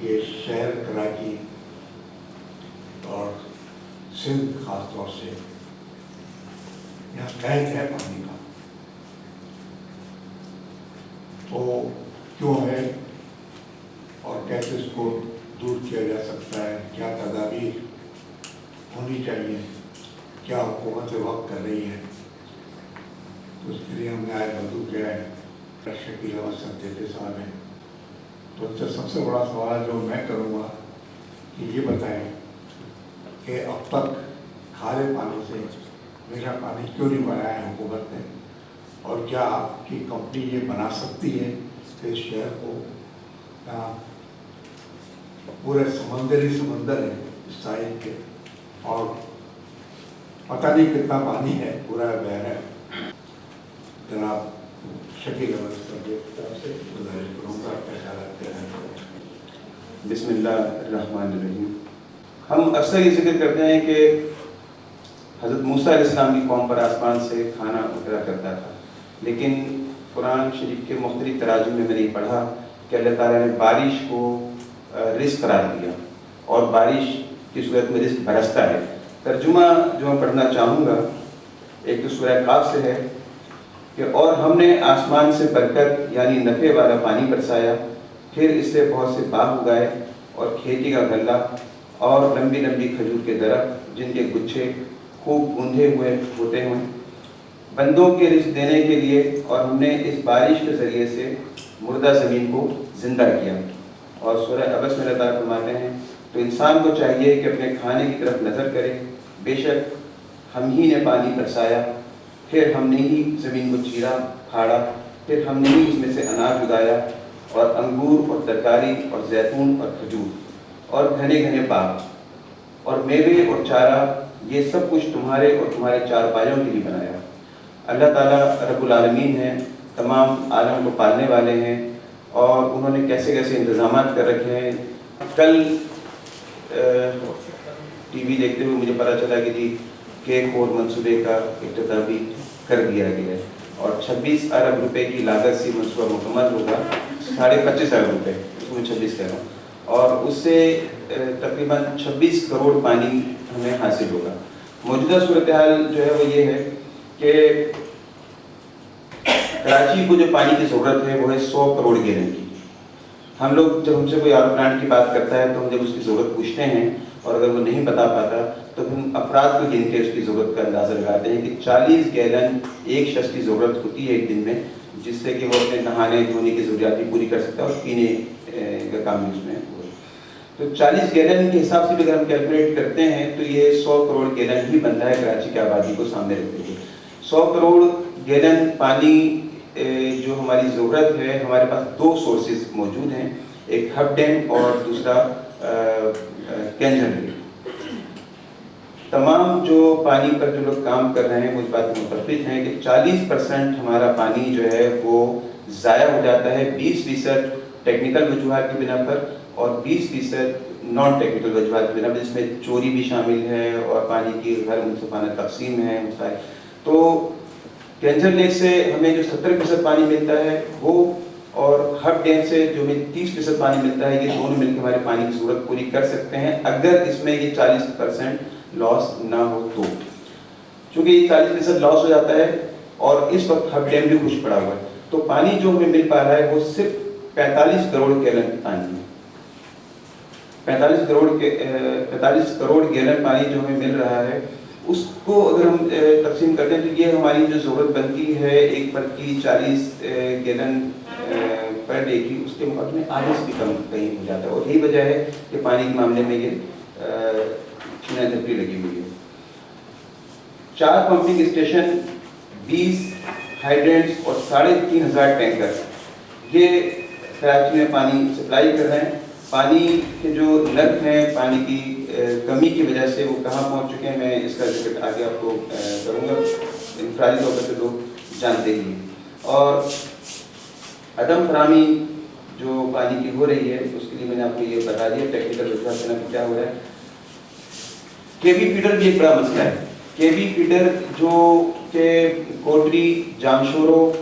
یہ شہر کراچی اور سندھ خاص طور سے یہاں قید ہے پانی کا، تو کیوں ہے اور کیسے اس کو دور کیا جا سکتا ہے، کیا تدابیر ہونی چاہیے، کیا حکومت وقت کر رہی ہے، تو اس کے لیے ہم نے آئے بدو کیا ہے شکیل احمد سدیتی صاحب ہیں۔ تو ان سے سب سے بڑا سوال جو میں کروں گا کہ یہ بتائیں کہ اب تک کھارے پانی سے میٹھا پانی کیوں نہیں بنایا ہے حکومت نے، اور کیا آپ کی کمپنی یہ بنا سکتی ہے کہ اس شہر کو پورے سمندر ہے اس سائل کے، اور پتہ نہیں کتنا پانی ہے، پورا بحر ہے۔ جناب شکیل احمد صاحب سے گزارش کروں گا کیا خیالات ہیں۔ بسم اللہ الرحمن الرحیم۔ ہم اکثر یہ ذکر کرتے ہیں کہ حضرت موسیٰ علیہ السلام کی قوم پر آسمان سے کھانا اترا کرتا تھا، لیکن قرآن شریف کے مختلف تراجم میں نے یہ پڑھا کہ اللہ تعالیٰ نے بارش کو رزق قرار دیا اور بارش کی صورت میں رزق برستا ہے۔ ترجمہ جو میں پڑھنا چاہوں گا ایک تو سورہ قاف سے ہے کہ اور ہم نے آسمان سے برکت یعنی نفع والا پانی برسایا، پھر اس سے بہت سے باغ اگائے اور کھیتی کا غلہ اور لمبی لمبی کھجور کے درخت جن کے گچھے خوب گوندھے ہوئے ہوتے ہیں بندوں کے رزق دینے کے لیے، اور ہم نے اس بارش کے ذریعے سے مردہ زمین کو زندہ کیا۔ اور سورہ عبس میں اللہ تعالیٰ فرماتے ہیں تو انسان کو چاہیے کہ اپنے کھانے کی طرف نظر کرے، بے شک ہم ہی نے پانی برسایا، پھر ہم نے ہی زمین کو چیرا پھاڑا، پھر ہم نے ہی اس میں سے اناج اگایا اور انگور اور ترکاری اور زیتون اور کھجور اور گھنے گھنے باغ اور میوے اور چارہ، یہ سب کچھ تمہارے اور تمہارے چار پایوں کے لیے بنایا۔ اللہ تعالیٰ رب العالمین ہیں، تمام عالم کو پالنے والے ہیں، اور انہوں نے کیسے کیسے انتظامات کر رکھے ہیں۔ کل ٹی وی دیکھتے ہوئے مجھے پتہ چلا کہ جی کیک اور منصوبے کا افتتاح بھی کر دیا گیا ہے، اور 26 ارب روپے کی لاگت سے منصوبہ مکمل ہوگا، 25.5 ارب روپے، اس میں 26 کہہ رہا ہوں، اور اس سے تقریباً 26 کروڑ پانی ہمیں حاصل ہوگا۔ موجودہ صورتحال جو ہے وہ یہ ہے کہ کراچی کو جو پانی کی ضرورت ہے وہ ہے 100 کروڑ گیلن کی۔ ہم لوگ جب ہم سے کوئی آر پلانٹ کی بات کرتا ہے تو ہم جب اس کی ضرورت پوچھتے ہیں اور اگر وہ نہیں بتا پاتا تو ہم افراد کو گن کے اس کی ضرورت کا اندازہ لگاتے ہیں کہ 40 گیلن ایک شخص کی ضرورت ہوتی ہے ایک دن میں، جس سے کہ وہ اپنے نہانے دھونے کی ضروریات بھی پوری کر سکتا ہے اور پینے کا کام بھی اس میں ہو۔ تو 40 گیلن کے حساب سے بھی اگر ہم کیلکولیٹ کرتے ہیں تو یہ 100 کروڑ گیلن ہی بنتا ہے کراچی کی آبادی کو سامنے رکھتے ہوئے۔ 100 کروڑ گیلن پانی جو ہماری ضرورت ہے، ہمارے پاس دو سورسز موجود ہیں، ایک ہب ڈیم اور دوسرا کینجن ڈیم۔ تمام جو پانی پر جو لوگ کام کر رہے ہیں وہ اس بات میں متفق ہیں کہ 40% ہمارا پانی جو ہے وہ ضائع ہو جاتا ہے، 20% ٹیکنیکل وجوہات کی بنا پر اور 20% نان ٹیکنیکل وجوہات کی بنا پر، جس میں چوری بھی شامل ہے اور پانی کی غیر منصفانہ تقسیم ہے مسائل۔ تو کینجر لیک سے ہمیں جو 70% پانی ملتا ہے وہ، اور ہب ڈیم سے جو ہمیں 30% پانی ملتا ہے، یہ دونوں مل کے ہمارے پانی کی ضرورت پوری کر سکتے ہیں اگر اس میں یہ 40% لاس نہ ہو تو۔ چونکہ یہ 40% لاس ہو جاتا ہے اور اس وقت ہب ڈیم بھی خشک پڑا ہوا ہے، تو پانی جو ہمیں مل پا رہا ہے وہ صرف 45 کروڑ گیلن پانی ہے۔ 45 کروڑ گیلن پانی جو ہمیں مل رہا ہے، اس کو اگر ہم تقسیم کرتے ہیں تو یہ ہماری جو ضرورت بنتی ہے ایک فرد کی 40 گیلن پر ڈے کی، اس کے مقابلے میں آدھے سے بھی کم کہیں ہو جاتا ہے، اور یہی وجہ ہے کہ پانی کے معاملے میں یہ چھینا جھپٹی لگی ہوئی ہے۔ 4 پمپنگ اسٹیشن، 20 ہائیڈرینٹس اور 3500 ٹینکر یہ کراچی میں پانی سپلائی کر رہے ہیں۔ پانی کے جو نرخ ہیں پانی کی کمی کی وجہ سے وہ کہاں پہنچ چکے ہیں، میں اس کا ذکر آگے آپ کو کروں گا، انفرادی طور پر لوگ جانتے ہی ہیں۔ اور عدم فراہمی جو پانی کی ہو رہی ہے اس کے لیے میں نے آپ کو یہ بتا دیا ٹیکنیکل وجوہات سے کیا ہو رہا ہے۔ کے بی فیڈر بھی ایک بڑا مسئلہ ہے۔ کے بی فیڈر جو کہ کوٹری، جامشورو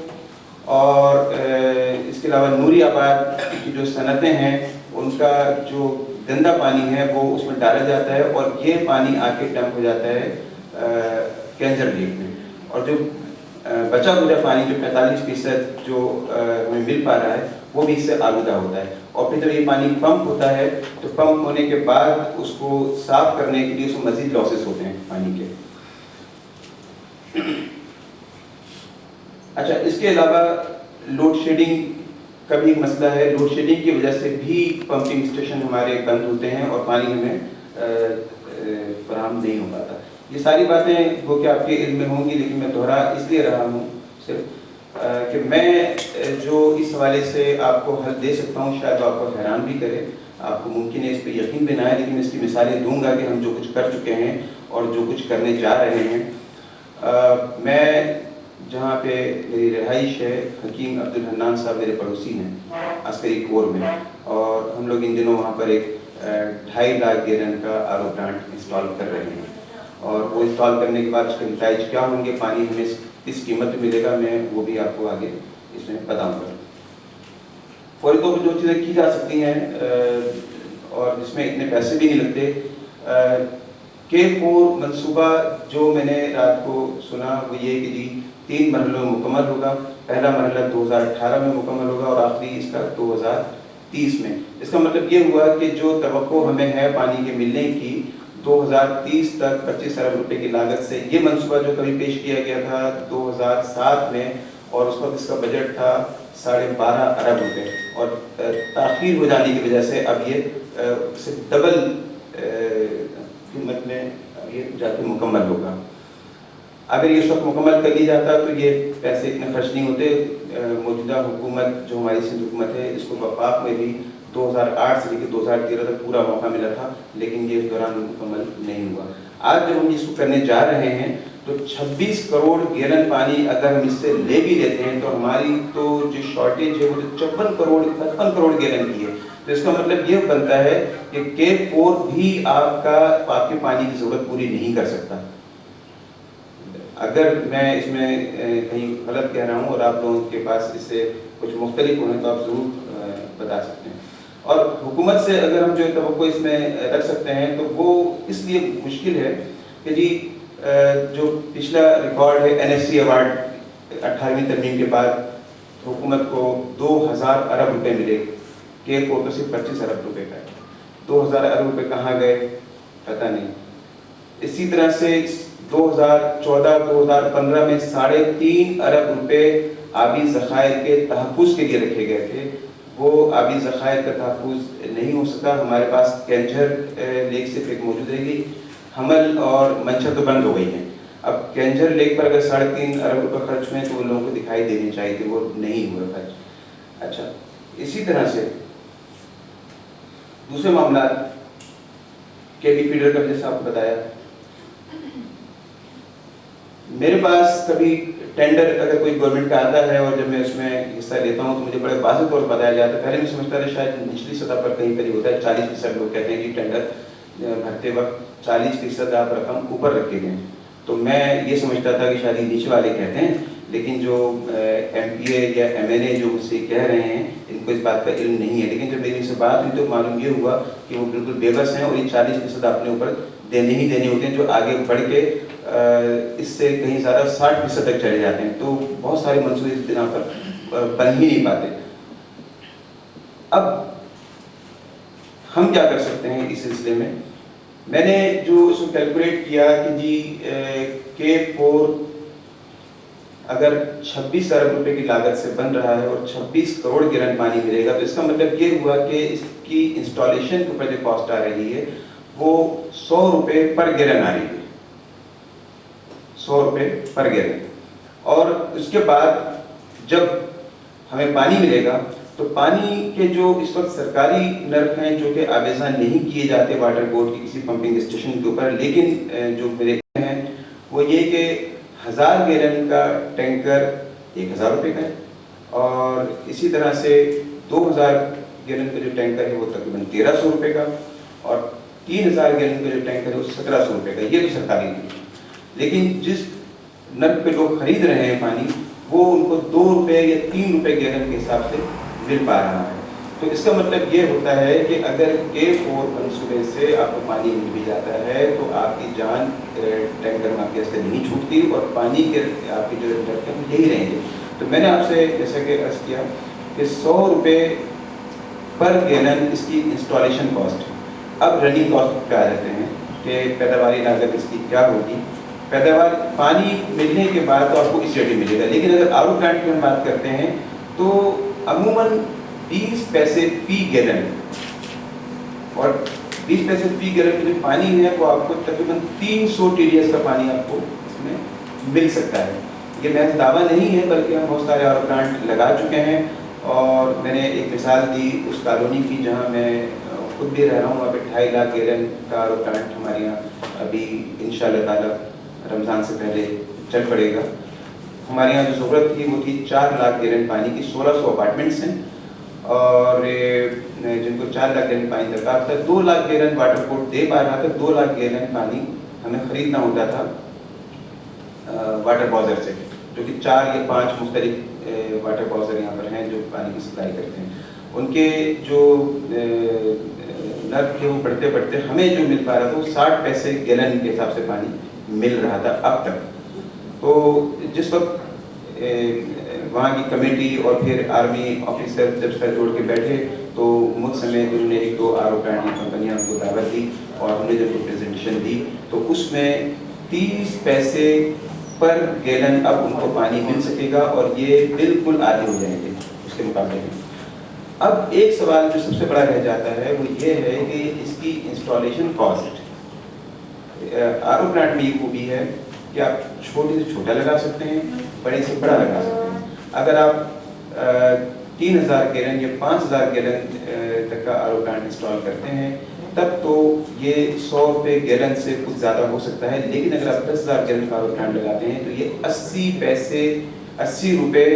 اور اس کے علاوہ نوری آباد کی جو صنعتیں ہیں ان کا جو گندا پانی ہے وہ اس میں ڈالا جاتا ہے اور یہ پانی آ کے ڈمپ ہو جاتا ہے کینجر لیک میں. اور جو بچا کچا پانی جو 45% جو ہمیں مل پا رہا ہے وہ بھی اس سے آلودہ ہوتا ہے. اور پھر جب یہ پانی پمپ ہوتا ہے تو پمپ ہونے کے بعد اس کو صاف کرنے کے لیے اس میں مزید لاسز ہوتے ہیں پانی کے. اچھا, اس کے علاوہ لوڈ شیڈنگ کا بھی ایک مسئلہ ہے. لوڈ شیڈنگ کی وجہ سے بھی پمپنگ اسٹیشن ہمارے بند ہوتے ہیں اور پانی ہمیں فراہم نہیں ہو پاتا. یہ ساری باتیں وہ کہ آپ کے علم میں ہوں گی, لیکن میں دہرا اس لیے رہا ہوں صرف کہ میں جو اس حوالے سے آپ کو حل دے سکتا ہوں شاید آپ کو حیران بھی کرے, آپ کو ممکن ہے اس پہ یقین بھی نہ ہے, لیکن اس کی مثالیں دوں گا کہ ہم جو کچھ کر چکے ہیں اور جو کچھ کرنے جا رہے ہیں. میں جہاں پہ میری رہائش ہے, حکیم عبدالحنان صاحب میرے پڑوسی ہیں عسکری کور میں, اور ہم لوگ ان دنوں وہاں پر ایک 2.5 لاکھ گیلن کا آر او پلانٹ انسٹال کر رہے ہیں. اور وہ انسٹال کرنے کے بعد اس کے نتائج کیا ہوں گے, پانی ہمیں کس قیمت میں ملے گا, میں وہ بھی آپ کو آگے اس میں بتاؤں گا. فوری طور پر جو چیزیں کی جا سکتی ہیں اور جس میں اتنے پیسے بھی نہیں لگتے, K4 منصوبہ جو میں نے رات کو سنا وہ یہ کہ جی 3 مرحلوں میں مکمل ہوگا. پہلا مرحلہ 2018 میں مکمل ہوگا اور آخری اس کا 2030 میں. اس کا مطلب یہ ہوا کہ جو توقع ہمیں ہے پانی کے ملنے کی 2030 تک 25 ارب روپے کی لاگت سے, یہ منصوبہ جو کبھی پیش کیا گیا تھا 2007 میں اور اس وقت اس کا بجٹ تھا 12.5 ارب روپے, اور تاخیر ہو جانے کی وجہ سے اب یہ صرف ڈبل قیمت میں یہ جا کے مکمل ہوگا. اگر یہ اس وقت مکمل کر لیا جاتا تو یہ پیسے اتنے خرچ نہیں ہوتے. موجودہ حکومت جو ہماری سندھ حکومت ہے اس کو وفاق میں بھی 2008 سے لے کے 2013 تک پورا موقع ملا تھا, لیکن یہ اس دوران مکمل نہیں ہوا. آج جب ہم اس کو کرنے جا رہے ہیں تو 26 کروڑ گیلن پانی اگر ہم اس سے لے بھی لیتے ہیں تو ہماری تو جو شارٹیج ہے وہ 55 کروڑ گیلن کی ہے. تو اس کا مطلب یہ بنتا ہے کہ K4 بھی آپ کے پانی کی ضرورت پوری نہیں کر سکتا. اگر میں اس میں کہیں غلط کہہ رہا ہوں اور آپ لوگوں کے پاس اس سے کچھ مختلف ہونے تو آپ ضرور بتا سکتے ہیں. اور حکومت سے اگر ہم جو توقع اس میں رکھ سکتے ہیں تو وہ اس لیے مشکل ہے کہ جی جو پچھلا ریکارڈ ہے NFC ایوارڈ 18ویں ترمیم کے بعد حکومت کو 2000 ارب روپے ملے, K4 تو صرف 25 ارب روپے کا ہے. 2000 ارب روپے کہاں گئے پتہ نہیں. اسی طرح سے 2014-2015 میں 3.5 ارب روپے آبی ذخائر کے تحفظ کے لیے رکھے گئے تھے. وہ آبی ذخائر کا تحفظ نہیں ہو سکا. ہمارے پاس کینجر لیک صرف ایک موجود رہے گی, حمل اور منچر تو بند ہو گئی ہیں. اب کینجر لیک پر اگر 3.5 ارب روپے خرچ ہوئے تو ان لوگوں کو دکھائی دینی چاہیے کہ وہ نہیں ہوئے خرچ. اچھا, اسی طرح سے دوسرے معاملات KB فیڈر کا جیسا آپ کو بتایا, میرے پاس کبھی ٹینڈر اگر کوئی گورنمنٹ کا آتا ہے اور جب میں اس میں حصہ لیتا ہوں تو مجھے بڑے واضح طور پر بتایا جاتا ہے. پہلے میں سمجھتا تھا شاید نچلی سطح پر کہیں پر ہی ہوتا ہے, 40% لوگ کہتے ہیں کہ ٹینڈر بھرتے وقت 40% آپ رقم اوپر رکھے گئے. تو میں یہ سمجھتا تھا کہ شاید نیچے والے کہتے ہیں, لیکن جو MPA یا MNA جو مجھ سے کہہ رہے ہیں ان کو اس بات کا علم نہیں ہے. لیکن جب میری ان سے بات ہوئی تو معلوم یہ ہوا کہ وہ بالکل بے بس ہیں اور یہ 40% اپنے اوپر دینے ہی دینے ہوتے ہیں, جو آگے بڑھ کے اس سے کہیں زیادہ 60% تک چلے جاتے ہیں. تو بہت سارے منصوبے اس بنا پر بن ہی نہیں پاتے. اب ہم کیا کر سکتے ہیں اس سلسلے میں؟ میں نے جو اس کو کیلکولیٹ کیا کہ جی K4 اگر 26 ارب روپے کی لاگت سے بن رہا ہے اور 26 کروڑ گیلن پانی ملے گا تو اس کا مطلب یہ ہوا کہ اس کی انسٹالیشن کے اوپر جو کاسٹ آ رہی ہے وہ 100 روپے پر گیلن آ رہی ہے, 100 روپے پر گیلن. اور اس کے بعد جب ہمیں پانی ملے گا تو پانی کے جو اس وقت سرکاری نرخ ہیں جو کہ آویزاں نہیں کیے جاتے واٹر بورڈ کی کسی پمپنگ اسٹیشن کے اوپر, لیکن جو میرے ہیں وہ یہ کہ 1000 گیلن کا ٹینکر 1000 روپے کا ہے, اور اسی طرح سے 2000 گیلن کا جو ٹینکر ہے وہ تقریباً 1300 روپے کا, اور 3000 گیلن کا جو ٹینکر ہے وہ 1700 روپے کا. یہ تو سرکاری ہے. لیکن جس نرخ پہ لوگ خرید رہے ہیں پانی وہ ان کو 2 روپے یا 3 روپے گیلن کے حساب سے مل پا رہا ہے. تو اس کا مطلب یہ ہوتا ہے کہ اگر K4 منصوبے سے آپ کو پانی مل بھی جاتا ہے تو آپ کی جان ٹینکر مافیا سے نہیں چھوٹتی اور پانی کے آپ کے جو ریزلٹ ہیں یہی رہیں گے. تو میں نے آپ سے جیسا کہ عرض کیا کہ 100 روپے پر گیلن اس کی انسٹالیشن کاسٹ. اب رننگ کاسٹ پہ آ جاتے ہیں کہ پیداواری لاگت اس کی کیا ہوگی. پیداوار پانی ملنے کے بعد تو آپ کو اس ریٹ ملے گا، لیکن اگر آر او پلانٹ کی ہم بات کرتے ہیں تو عموماً 20 پیسے فی گیلن، اور 20 پیسے فی گیلن جو پانی ہے وہ آپ کو تقریباً 300 TDS کا پانی آپ کو اس میں مل سکتا ہے. یہ محض دعویٰ نہیں ہے بلکہ ہم بہت سارے آر او پلانٹ لگا چکے ہیں. اور میں نے ایک مثال دی اس کالونی کی جہاں میں خود بھی رہ رہا ہوں، وہاں پہ 2.5 لاکھ گیلن کا آر او پلانٹ ہمارے یہاں ابھی انشاءاللہ تعالیٰ رمضان سے پہلے چل پڑے گا. ہمارے یہاں جو ضرورت تھی وہ تھی 4 لاکھ گیلن پانی کی. 1600 اپارٹمنٹس ہیں اور جن کو 4 لاکھ گیلن پانی درکار تھا. 2 لاکھ گیلن واٹر بورڈ دے پا رہا تھا. 2 لاکھ گیلن پانی ہمیں خریدنا ہوتا تھا واٹر باؤزر سے، جو کہ 4 یا 5 مختلف واٹر باؤزر یہاں پر ہیں جو پانی کی سپلائی کرتے ہیں. ان کے جو نرخ تھے وہ بڑھتے بڑھتے ہمیں جو مل پا رہا تھا وہ 60 پیسے گیلن کے حساب سے پانی مل رہا تھا اب تک. تو جس وقت وہاں کی کمیٹی اور پھر آرمی آفیسر جب سر جوڑ کے بیٹھے تو مجھ سمیت انہوں نے 1-2 آر او پلانٹ کی کمپنیاں ہم کو دعوت دی اور ہم نے جب پریزنٹیشن دی تو اس میں 30 پیسے پر گیلن اب ان کو پانی مل سکے گا اور یہ بالکل آدھی ہو جائیں گے اس کے مقابلے میں. اب ایک سوال جو سب سے بڑا رہ جاتا ہے وہ یہ ہے کہ اس کی installation cost. R O plant میں یہ خوبی ہے کہ آپ چھوٹے سے چھوٹا لگا سکتے ہیں، بڑے سے بڑا لگا سکتے ہیں. اگر آپ 3000 گیلن یا 5000 گیلن تک کا آر او پلانٹ انسٹال کرتے ہیں تب تو یہ 100 روپے گیلن سے کچھ زیادہ ہو سکتا ہے. لیکن اگر آپ 10,000 گیلن کا آر او پلانٹ لگاتے ہیں تو یہ 80 روپے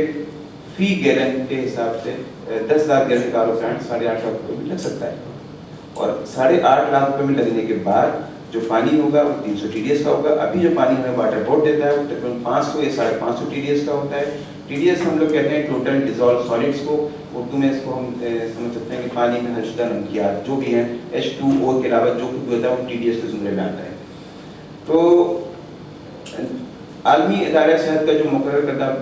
فی گیلن کے حساب سے 10,000 گیلن کا آر او پلانٹ 8.5 لاکھ روپے میں لگ سکتا ہے. اور 8.5 لاکھ روپے میں لگنے کے بعد جو پانی ہوگا وہ 300 TDS کا ہوگا. ابھی جو پانی ہمیں واٹر بورڈ دیتا ہے وہ تقریباً 500 یا 550 TDS کا ہوتا ہے. TDS ہم لوگ کہتے ہیں ٹوٹل ڈیزالو سالڈس کو. اردو میں اس کو ہم سمجھ سکتے ہیں کہ پانی میں حل شدہ نمکیات جو بھی ہیں H2O کے علاوہ جو کچھ ہوتا ہے وہ TDS کے زمرے میں آتا ہے. تو عالمی ادارہ صحت کا جو مقرر کردہ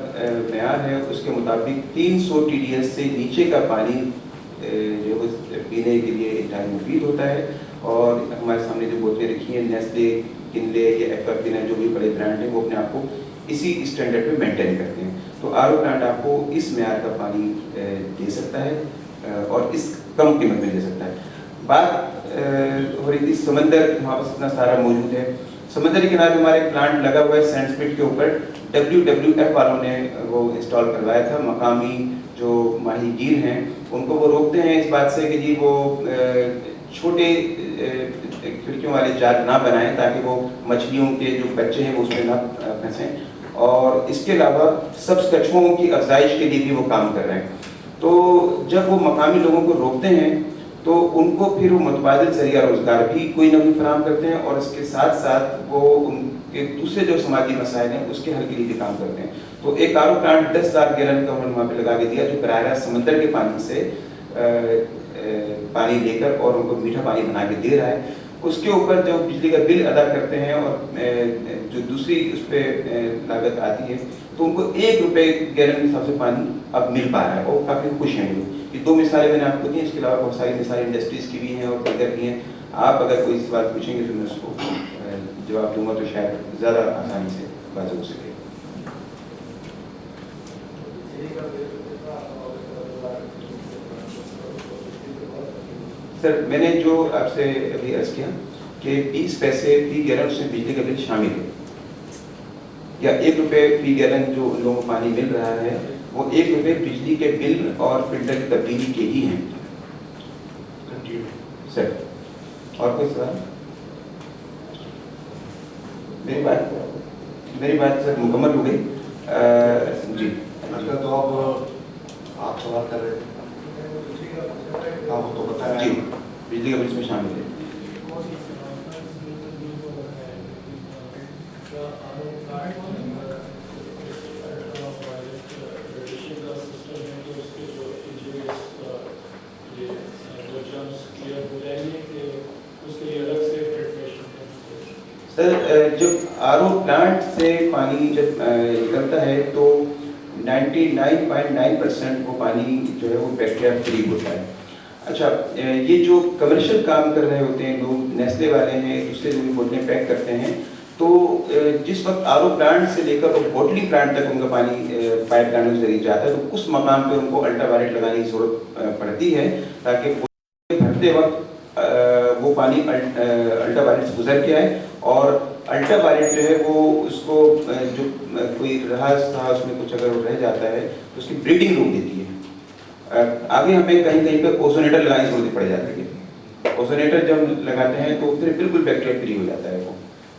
معیار ہے اس کے مطابق 300 TDS سے نیچے کا پانی جو پینے کے لیے انتہائی مفید ہوتا ہے. اور ہمارے سامنے جو بوتلیں رکھی ہیں نیسلے، کنلے یا ایکوافینا جو بھی بڑے برانڈ ہیں وہ اپنے آپ کو اسی اسٹینڈرڈ پہ مینٹین کرتے ہیں. تو آر او پلانٹ آپ کو اس معیار کا پانی دے سکتا ہے اور اس کم قیمت میں دے سکتا ہے. بات ہو رہی تھی سمندر وہاں پر اتنا سارا موجود ہے. سمندر کے کنارے ہمارے پلانٹ لگا ہوا ہے سینڈ اسپٹ کے اوپر. WWF والوں نے وہ انسٹال کروایا تھا. مقامی جو ماہی گیر ہیں ان کو وہ روکتے ہیں اس بات سے کہ جی وہ چھوٹے کھڑکیوں والے جال نہ بنائیں تاکہ وہ مچھلیوں کے جو بچے ہیں وہ اس میں نہ پھنسیں. اور اس کے علاوہ سبز کچھوؤں کی افزائش کے لیے بھی وہ کام کر رہے ہیں. تو جب وہ مقامی لوگوں کو روکتے ہیں تو ان کو پھر وہ متبادل ذریعہ روزگار بھی کوئی نہ کوئی فراہم کرتے ہیں اور اس کے ساتھ ساتھ وہ ان کے دوسرے جو سماجی مسائل ہیں اس کے حل کے لیے بھی کام کرتے ہیں. تو ایک آر او پلانٹ 10,000 گیلن کا انہوں نے وہاں پہ لگا کے دیا جو براہ راست سمندر کے پانی سے پانی لے کر اور ان کو میٹھا پانی بنا کے دے رہا ہے. اس کے اوپر جو بجلی کا بل ادا کرتے ہیں اور جو دوسری اس پہ لاگت آتی ہے تو ان کو 1 روپے گیلن کے حساب سے پانی اب مل پا رہا ہے اور کافی خوش ہیں وہ. یہ 2 مثالیں میں نے آپ کو دی. اس کے علاوہ بہت ساری مثالیں انڈسٹریز کی بھی ہیں اور دیگر بھی ہیں. آپ اگر کوئی سوال پوچھیں گے تو میں اس کو جواب دوں گا تو شاید زیادہ آسانی سے واضح ہو سکے. سر میں نے جو آپ سے ابھی عرض کیا کہ 20 پیسے فی گیلن اس میں بجلی کا بل شامل ہے یا 1 روپے فی گیلن جو ان لوگوں کو پانی مل رہا ہے وہ 1 روپے بجلی کے بل اور فلٹر کی تبدیلی کے ہی ہیں. سر اور کوئی سوال؟ میری بات سر مکمل ہو گئی. جی تو اب آپ سوال کر رہے تھے آپ تو بتا رہے جی ہیں بجلی کا بل اس میں شامل ہے. سر جب آر او پلانٹ سے پانی جب نکلتا ہے تو 99.9% وہ پانی جو ہے وہ بیکٹیریا فری ہوتا ہے. اچھا یہ جو کمرشل کام کر رہے ہوتے ہیں لوگ, نیسلے والے ہیں, دوسرے جو بھی بوتلیں پیک کرتے ہیں, تو جس وقت آر او پلانٹ سے لے کر بوٹلنگ پلانٹ تک ان کا پانی پائپ لائنوں کے ذریعے جاتا ہے, تو اس مقام پہ ان کو الٹرا وائلیٹ لگانے کی ضرورت پڑتی ہے تاکہ بھرتے وقت وہ پانی الٹرا وائلیٹ سے گزر کے آئے, اور الٹرا وائلیٹ جو ہے وہ اس کو جو کوئی رہاز تھا اس میں کچھ اگر رہ جاتا ہے تو اس کی بریڈنگ روک دیتی ہے. آگے ہمیں کہیں کہیں پہ اوزونیٹر لگانے کی ضرورت پڑ جاتی ہے. اوزونیٹر جب لگاتے ہیں تو پھر بالکل بیکٹیریا فری ہو جاتا ہے وہ.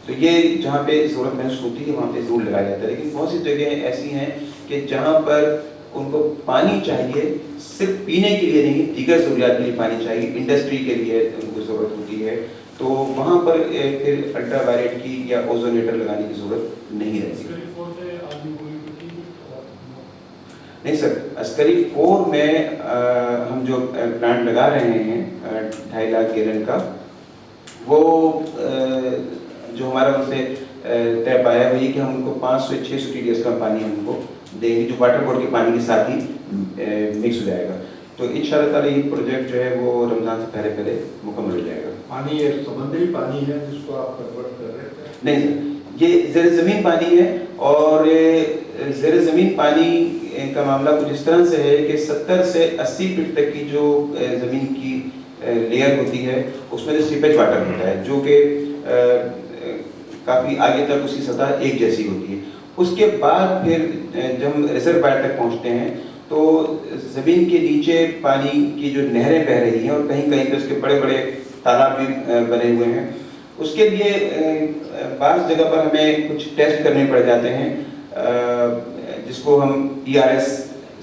تو یہ جہاں پہ ضرورت محسوس ہوتی ہے وہاں پہ ضرور لگایا جاتا ہے. لیکن بہت سی جگہیں ایسی ہیں کہ جہاں پر ان کو پانی چاہیے, صرف پینے کے لیے نہیں, دیگر ضروریات کے لیے پانی چاہیے, انڈسٹری کے لیے ان کو ضرورت ہوتی ہے, تو وہاں پر پھر الٹرا وائلیٹ کی یا اوزونیٹر لگانے کی ضرورت نہیں رہتی. نہیں سر, عسکری 4 میں ہم جو پلانٹ لگا رہے ہیں 2.5 لاکھ گیلن کا, وہ جو ہمارا ان سے طے پایا ہے وہ یہ کہ ہم ان کو 500 سے 600 TDS کا پانی ہم کو دیں گے, جو واٹر بورڈ کے پانی کے ساتھ ہی مکس ہو جائے گا. تو ان شاء اللہ تعالیٰ یہ پروجیکٹ جو ہے وہ رمضان سے پہلے مکمل ہو جائے گا. پانی یہ سمندری پانی ہے جس کو آپ کنورٹ کر رہے ہیں؟ نہیں سر, یہ زیر زمین پانی ہے, اور زیر زمین پانی کا معاملہ کچھ اس طرح سے ہے کہ 70 سے 80 فٹ تک کی جو زمین کی لیئر ہوتی ہے اس میں سے سیپیج واٹر ہوتا ہے, جو کہ کافی آگے تک اس کی سطح ایک جیسی ہوتی ہے. اس کے بعد پھر جب ہم ریزروائر تک پہنچتے ہیں تو زمین کے نیچے پانی کی جو نہریں بہہ رہی ہیں, اور کہیں کہیں پہ اس کے بڑے بڑے تالاب بھی بنے ہوئے ہیں. اس کے لیے بعض جگہ پر ہمیں کچھ ٹیسٹ کرنے پڑ جاتے ہیں, جس کو ہم ERS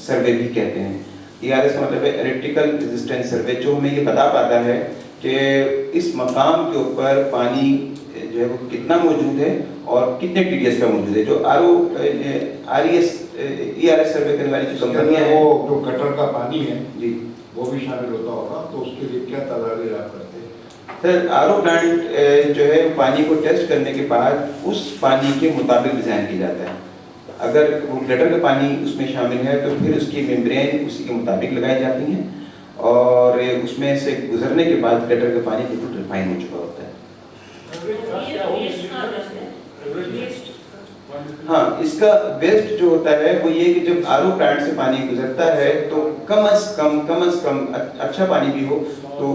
سروے بھی کہتے ہیں. ERS کا مطلب ہے الیکٹریکل ریزسٹنس سروے, جو ہمیں یہ بتا پاتا ہے کہ اس مقام کے اوپر پانی جو ہے وہ کتنا موجود ہے اور کتنے TDS کا موجود ہے. جو ERS سروے کرنے والی جو کمپنیاں ہیں, وہ جو گٹر کا پانی ہے جی وہ بھی شامل ہوتا ہوگا, تو اس کے لیے کیا تدابیر آپ کرتے ہیں؟ سر RO پلانٹ جو ہے پانی کو ٹیسٹ کرنے کے بعد اس پانی کے مطابق ڈیزائن کیا جاتا ہے. اگر وہ گٹر کا پانی اس میں شامل ہے تو پھر اس کی ممبرین اسی کے مطابق لگائی جاتی ہیں, اور اس میں سے گزرنے کے بعد گٹر کا پانی بالکل ریفائن ہو چکا ہوتا ہے. ہاں, اس کا ویسٹ جو ہوتا ہے وہ یہ کہ جب RO پلانٹ سے پانی گزرتا ہے تو کم از کم اچھا پانی بھی ہو تو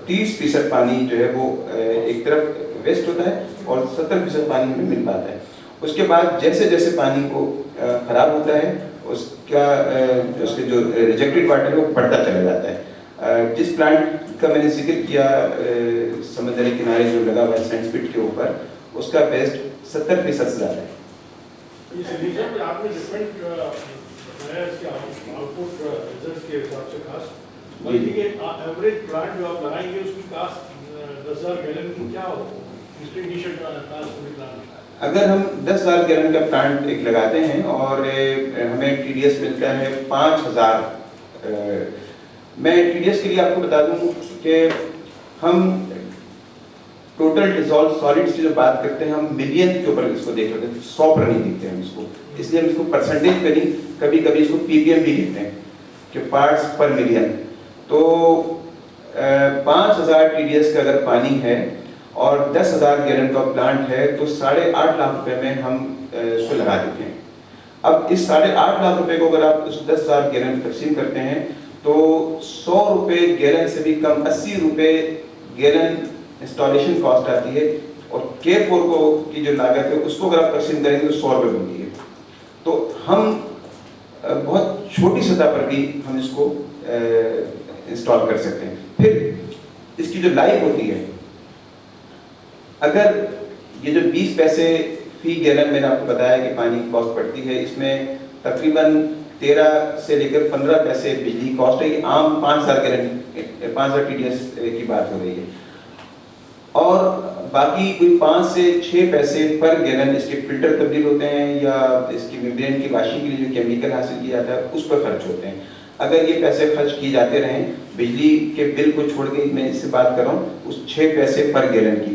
30% پانی جو ہے وہ ایک طرف ویسٹ ہوتا ہے اور 70% پانی میں مل پاتا ہے. اس کے بعد جیسے جیسے پانی کو خراب ہوتا ہے اس کے جو ریجیکٹڈ واٹر ہے وہ بڑھتا چلا جاتا ہے. جس پلانٹ کا میں نے ذکر کیا سمندری کنارے جو لگا ہوا ہے سینڈ پٹ کے اوپر, اس کا ویسٹ 70% سے زیادہ ہے. اگر ہم 10,000 گیلن کا پلانٹ ایک لگاتے ہیں اور ہمیں TDS ملتا ہے 5,000, میں TDS کے لیے آپ کو بتا دوں کہ ہم ٹوٹل ڈیزالو سالڈس کی جو بات کرتے ہیں ہم ملین کے اوپر اس کو دیکھ لیتے ہیں, 100 پر نہیں دیکھتے ہم اس کو, اس لیے ہم اس کو پرسنٹیج پہ نہیں, کبھی کبھی اس کو PPM بھی لیتے ہیں کہ پارٹس پر ملین. تو 5,000 TDS کا اگر پانی ہے اور 10,000 گیلن کا پلانٹ ہے تو 8.5 لاکھ روپے میں ہم اس کو لگا دیتے ہیں. اب اس 8.5 لاکھ روپے کو اگر آپ اس 10,000 گیلن تقسیم کرتے ہیں تو 100 روپے گیلن سے بھی کم 80 روپے گیلن انسٹالیشن کاسٹ آتی ہے, اور K4 کو کی جو لاگت ہے اس کو اگر آپ تقسیم کریں گے تو 100 روپے بنتی ہے. تو ہم بہت چھوٹی سطح پر بھی ہم اس کو انسٹال کر سکتے ہیں. پھر اس کی جو لائف ہوتی ہے, اگر یہ جو 20 پیسے فی گیلن میں نے آپ کو بتایا کہ پانی کی کاسٹ پڑتی ہے, اس میں تقریباً 13 سے لے کر 15 پیسے بجلی کاسٹ ہے. یہ عام 5,000 گیلن 5,000 TDS کی بات ہو رہی ہے, اور باقی کوئی 5 سے 6 پیسے پر گیلن اس کے فلٹر تبدیل ہوتے ہیں یا اس کی ممبرین کی واشنگ کے لیے جو کیمیکل حاصل کیا جاتا ہے اس پر خرچ ہوتے ہیں. اگر یہ پیسے خرچ کیے جاتے رہیں بجلی کے بل کو چھوڑ کے, میں اس سے بات کر رہا ہوں اس 6 پیسے پر گیلن کی,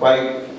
5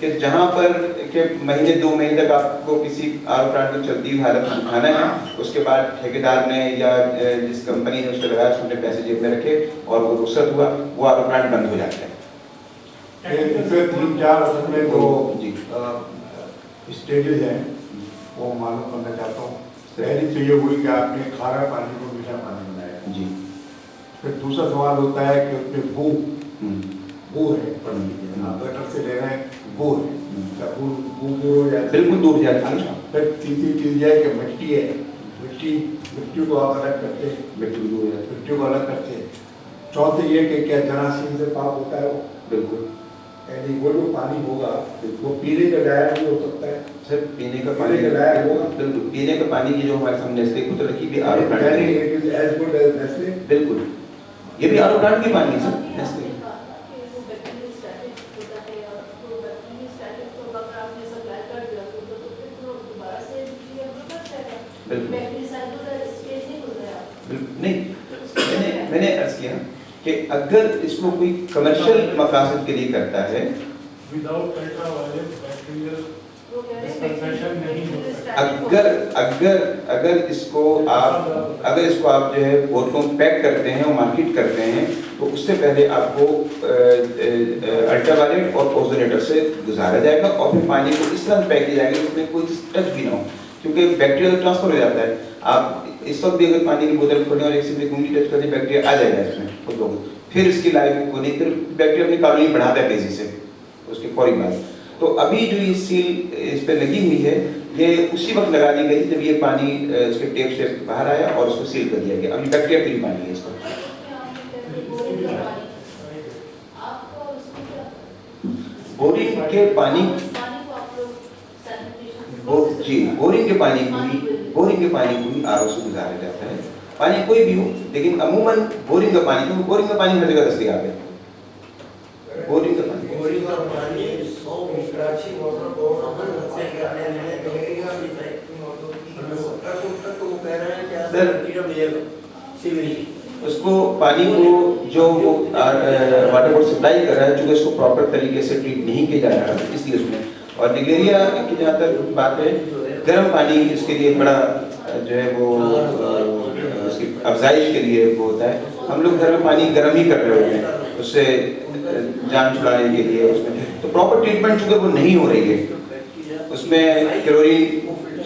کہ جہاں پر کہ مہینے 2 مہینے تک آپ کو کسی آر او پلانٹ کو چلتی ہوئی حالت میں دکھانا ہے، اس کے بعد ٹھیکیدار نے یا جس کمپنی نے اس کو لگایا اس نے پیسے جیب میں رکھے اور وہ رخصت ہوا، وہ آر او پلانٹ بند ہو جاتا ہے۔ اس میں 3-4 اصل میں جو جی اسٹیجز ہیں وہ معلوم کرنا چاہتا ہوں۔ پہلی تو یہ ہوئی کہ آپ نے کھارا پانی کو میٹھا پانی بنایا، جی۔ پھر دوسرا سوال ہوتا ہے کہ اس میں بو ہے، آپ گٹر سے لے رہے ہیں بو ہے، بو دور ہو جاتی ہے، بالکل دور جاتی ہے۔ پھر تیسری چیز یہ ہے کہ مٹی ہے، مٹی کو آپ الگ کرتے ہیں، مٹی کو الگ کرتے ہیں۔ چوتھے یہ کہ کیا جراثیم سے پاک ہوتا ہے وہ، بالکل، یعنی وہ جو پانی ہوگا وہ پینے کا لائق بھی ہو سکتا ہے سر، پینے کا پانی لائق ہوگا، بالکل پینے کا پانی کی جو ہمارے سامنے نیسلے کی بوتل رکھی بھی آر او پلانٹ یعنی کی، it is as good as Nestle۔ بالکل یہ بھی آر او پلانٹ کی پانی ہے سر، نیسلے کی۔ نہیں، میں نے عرض کیا کہ اگر اس کو کوئی کمرشل مقاصد کے لیے کرتا ہے، without ultra wallet bacterial dispensation نہیں ہو سکتا۔ اگر اس کو آپ جو ہے بوتلوں پیک کرتے ہیں اور مارکیٹ کرتے ہیں تو اس سے پہلے آپ کو الٹرا وائلیٹ اور اوزونیٹر سے گزارا جائے گا اور پھر پانی کو اس طرح پیک کیا جائے گا اس میں کوئی ٹچ بھی نہ ہو، کیونکہ بیکٹیریا ٹرانسفر ہو جاتا ہے۔ آپ اس وقت بھی اگر پانی کی بوتل کھولیں اور ایک سے ایک انگلی ٹچ کریں بیکٹیریا آ جائے گا اس میں خود بخود، پھر اس کی لائف کو نہیں، پھر بیکٹیریا اپنی کالونی بڑھاتا ہے تیزی سے اس کے فوری بعد۔ تو ابھی جو یہ سیل اس پہ لگی ہوئی ہے یہ اسی وقت لگا دی گئی جب یہ پانی اس کے ٹیپ سے باہر آیا اور اس کو سیل کر دیا گیا۔ ابھی بیکٹیریا فری پانی ہے اس کا۔ بورنگ کے پانی جی بورنگ کے پانی کو ہی آر او سے گزارا جاتا ہے، پانی کوئی بھی ہو، لیکن عموماً بورنگ کا پانی، کیونکہ بورنگ کا پانی ہر جگہ دستیاب ہے۔ بورنگ کا پانی اس کو پانی کو جو وہ واٹر بورڈ سپلائی کر رہا ہے، چونکہ اس کو پراپر طریقے سے ٹریٹ نہیں کیا جا رہا ہے اس لیے اس میں، اور ڈگلیریا کی جہاں تک بات ہے، گرم پانی اس کے لیے بڑا جو ہے وہ اس کی افزائش کے لیے وہ ہوتا ہے۔ ہم لوگ گھر میں پانی گرم ہی کر رہے ہوتے ہیں اس سے جان چھڑانے کے لیے، اس میں تو پراپر ٹریٹمنٹ چونکہ وہ نہیں ہو رہی ہے، اس میں کلورین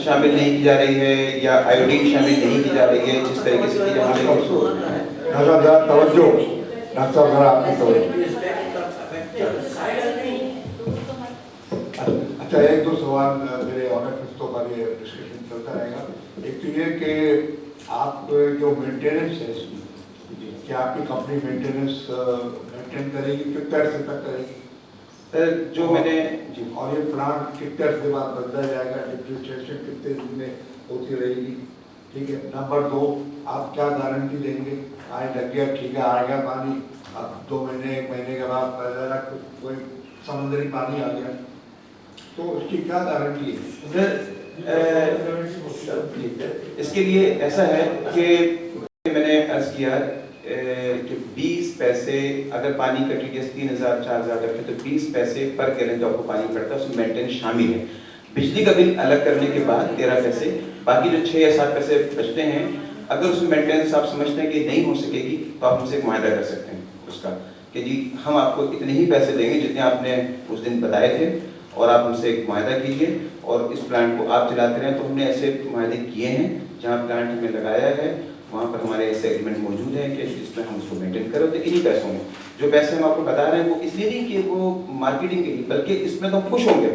شامل نہیں کی جا رہی ہے یا آیوڈین شامل نہیں کی جا رہی ہے جس طریقے سے کی جا رہی ہے۔ ڈاکٹر صاحب توجہ، ڈاکٹر صاحب ذرا آپ کی توجہ۔ اچھا، 1-2 سوال میرے آنر پر یہ ڈسکشن چلتا رہے گا۔ ایک تو یہ کہ آپ جو مینٹیننس ہے اس کی، کیا آپ کی کمپنی مینٹیننس مینٹین کرے گی، کتنے عرصے تک کرے گی؟ جو میں نے اور یہ پلانٹ کتنے عرصے بعد بدلا جائے گا، ڈپریسیشن کتنے دن میں ہوتی رہے گی؟ ٹھیک ہے۔ نمبر 2، آپ کیا گارنٹی دیں گے؟ آج لگ گیا، ٹھیک ہے، آ گیا پانی، اب 2 مہینے 1 مہینے کے بعد ذرا کوئی سمندری پانی آ گیا تو اس کی کیا گارنٹی ہے؟ اس کے لیے ایسا ہے کہ میں نے عرض کیا کہ 20 پیسے اگر پانی کا TDS 3000-4000 رکھے تو 20 پیسے پر گیلن جو آپ کو پانی پڑتا ہے اس میں مینٹیننس شامل ہے۔ بجلی کا بل الگ کرنے کے بعد 13 پیسے، باقی جو 6 یا 7 پیسے بچتے ہیں، اگر اس میں مینٹیننس آپ سمجھتے ہیں کہ نہیں ہو سکے گی تو آپ ہم سے ایک معاہدہ کر سکتے ہیں اس کا کہ جی ہم آپ کو اتنے ہی پیسے دیں گے جتنے آپ نے اس دن بتائے تھے، اور آپ ہم سے ایک معاہدہ کیجیے اور اس پلانٹ کو آپ چلاتے رہیں۔ تو ہم نے ایسے معاہدے کیے ہیں، جہاں پلانٹ ہمیں لگایا ہے وہاں پر ہمارے ایسے ایگریمنٹ موجود ہیں کہ جس میں ہم اس کو مینٹین کریں، تو انہی پیسوں میں جو پیسے ہم آپ کو بتا رہے ہیں وہ اس لیے نہیں کہ وہ مارکیٹنگ کے لیے، بلکہ اس میں تو ہم خوش ہوں گے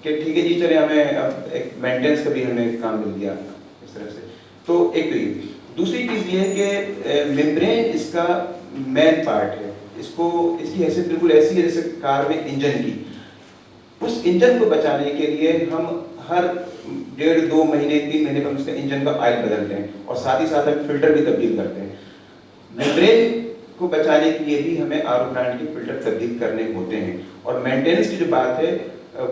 کہ ٹھیک ہے جی چلے ہمیں اب ایک مینٹیننس کا بھی ہمیں کام مل گیا اس طرح سے۔ تو ایک تو یہ، دوسری چیز یہ ہے کہ ممبرین اس کا مین پارٹ ہے، اس کی حیثیت بالکل ایسی ہے جیسے کار میں انجن کی۔ اس انجن کو بچانے کے لیے ہم ہر 1.5-2 مہینے 3 مہینے پر اس کا انجن کا آئل بدلتے ہیں اور ساتھ ہی ساتھ ہم فلٹر بھی تبدیل کرتے ہیں۔ ممبرین کو بچانے کے لیے بھی ہمیں آر او پلانٹ کے فلٹر تبدیل کرنے ہوتے ہیں، اور مینٹیننس کی جو بات ہے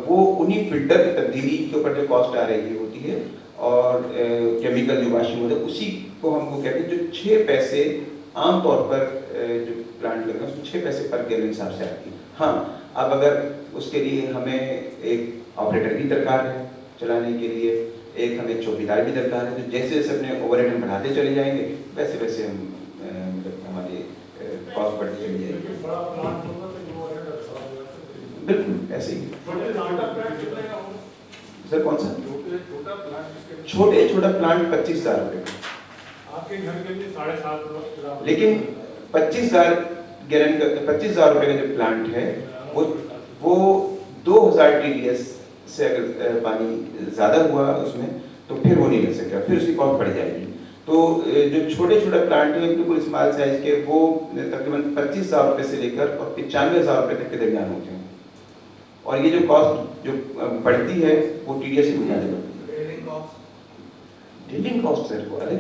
وہ انہی فلٹر کی تبدیلی کے اوپر جو کاسٹ آ رہی ہوتی ہے، اور کیمیکل جو واشنگ ہوتا ہے اسی کو ہم کو کہتے ہیں، جو 6 پیسے عام طور پر جو پلانٹ لگا ہے اس میں 6 پیسے پر گیلن حساب سے آتی ہے۔ ہاں اب اگر اس کے لیے ہمیں ایک آپریٹر بھی درکار ہے چلانے کے لیے، ایک ہمیں چوکیدار بھی درکار ہے. تو جیسے جیسے اپنے اوور ہیڈ بڑھاتے چلے جائیں گے ویسے ویسے ہم مطلب ہماری کاسٹ بڑھتی چلی جائے گی. بڑا پلانٹ ہوگا تو جو ہے اچھا ہوگا. بالکل ایسے ہی. سر کون سا چھوٹا پلانٹ؟ چھوٹا پلانٹ 25,000 روپے کا. آپ کے گھر کے لیے 7.5 لیکن 25,000 گیلن کا 25,000 روپے کا جو پلانٹ ہے وہ 2,000 TDS سے اگر پانی زیادہ ہوا اس میں تو پھر وہ نہیں لگ سکتا، پھر اس کی کاسٹ بڑھ جائے گی. تو جو چھوٹے پلانٹ ہیں بالکل اسمال سائز کے وہ تقریباً 25,000 روپے سے لے کر اور 95,000 روپے تک کے درمیان ہوتے ہیں. اور یہ جو کاسٹ جو بڑھتی ہے وہ TDS سے بنیادی بڑھتی ہے. ڈرلنگ کاسٹ سر کو الگ،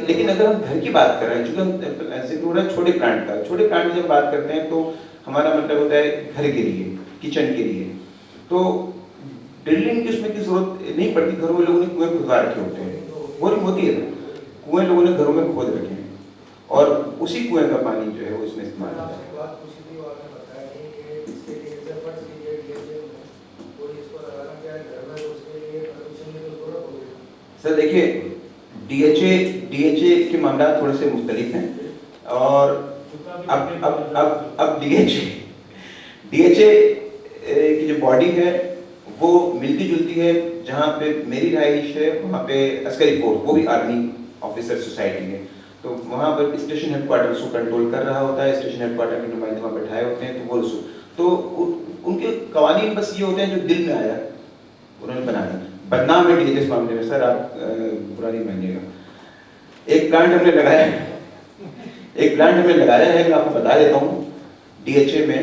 لیکن اگر ہم گھر کی بات کر رہے ہیں، چونکہ ہم ایسے ہو رہا ہے چھوٹے پلانٹ کی جب بات کرتے ہیں تو ہمارا مطلب ہوتا ہے گھر کے لیے، کچن کے لیے. تو ڈرلنگ کی اس میں کی ضرورت نہیں پڑتی. گھروں میں لوگوں نے کنویں کھدوا رکھے ہوتے ہیں، بورنگ ہوتی ہے نا، کنویں لوگوں نے گھروں میں کھود رکھے ہیں اور اسی کنویں کا پانی جو ہے وہ اس میں استعمال ہوتا ہے. سر دیکھیے ڈی ایچ اے کے معاملات تھوڑے سے مختلف ہیں. اور اب ڈی ایچ اے کی جو باڈی ہے وہ ملتی جلتی ہے. جہاں پہ میری رہائش ہے وہاں پہ عسکری فورس، وہ بھی آرمی آفیسر سوسائٹی ہے، تو وہاں پر اسٹیشن ہیڈ کوارٹر اس کو کنٹرول کر رہا ہوتا ہے. اسٹیشن ہیڈ کوارٹر کے نمائندے وہاں بیٹھائے ہوتے ہیں. تو ان کے قوانین بس یہ ہوتے ہیں جو دل میں آیا انہوں نے بنا دیا. بدنام ہے ڈی ایچ اے اس معاملے میں سر، آپ برا نہیں مانیے گا. ایک پلانٹ ہم نے لگایا ہے، میں آپ کو بتا دیتا ہوں. ڈی ایچ اے میں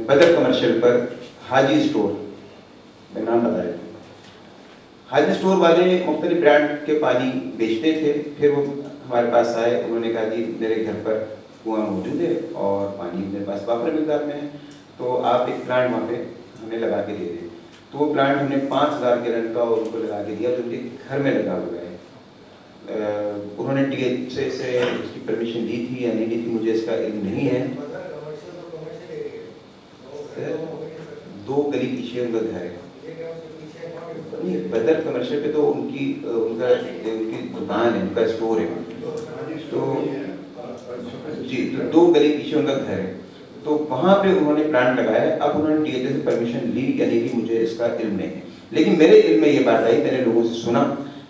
بدر کمرشل پر حاجی اسٹور، میں نام بتا دیتا ہوں. حاجی اسٹور والے مختلف برانڈ کے پانی بیچتے تھے. پھر وہ ہمارے پاس آئے، انہوں نے کہا جی میرے گھر پر کنواں موجود ہے اور پانی میرے پاس وافر مقدار میں ہے، تو آپ ایک پلانٹ وہاں پہ ہمیں لگا کے دے دیں. تو وہ پلانٹ ہم نے 5,000 گیلن کا ان کو لگا کے دیا جو ان کے گھر میں لگا ہوا ہے. انہوں نے ڈی ایچ اے سے اس کی پرمیشن دی تھی یا نہیں دی تھی مجھے اس کا علم نہیں ہے. 2 گلی پیچھے ان کا گھر ہے. نہیں، بدر کمرشل پہ تو ان کی دکان ہے، ان کا اسٹور ہے. تو جی 2 گلی پیچھے ان کا گھر ہے. تو وہاں پہ انہوں نے پلانٹ لگایا ہے. اب انہوں نے ڈی ایچ اے سے پرمیشن لی یا نہیں لی مجھے اس کا علم نہیں ہے. لیکن میرے علم میں یہ بات آئی، میں نے لوگوں سے سنا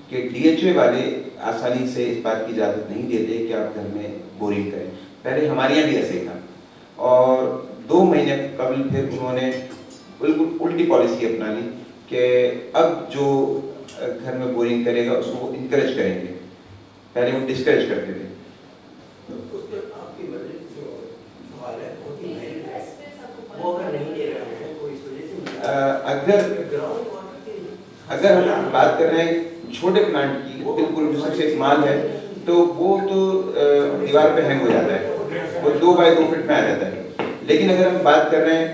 کہ ڈی ایچ اے والے آسانی سے اس بات کی اجازت نہیں دیتے کہ آپ گھر میں بورنگ کریں. پہلے ہمارے یہاں بھی ایسے ہی تھا، اور 2 مہینے قبل پھر انہوں نے بالکل الٹی پالیسی اپنا لی کہ اب جو گھر میں بورنگ کرے گا اس کو انکریج کریں گے. پہلے وہ ڈسکریج کرتے تھے. اگر ہم بات کر رہے ہیں چھوٹے پلانٹ کی، بالکل جو سب سے اسمال ہے، تو وہ تو دیوار پہ ہینگ ہو جاتا ہے، وہ 2 بائی 2 فٹ میں آ جاتا ہے. لیکن اگر ہم بات کر رہے ہیں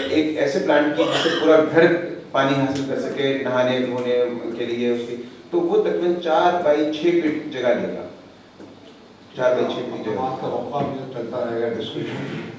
ایک ایسے پلانٹ کی جس سے پورا گھر پانی حاصل کر سکے نہانے دھونے کے لیے اس کی، تو وہ تقریباً 4 بائی 6 فٹ جگہ لے گا. 4 بائی 6 فٹ جگہ. آپ کا موقع بھی چلتا رہے گا ڈسکشن.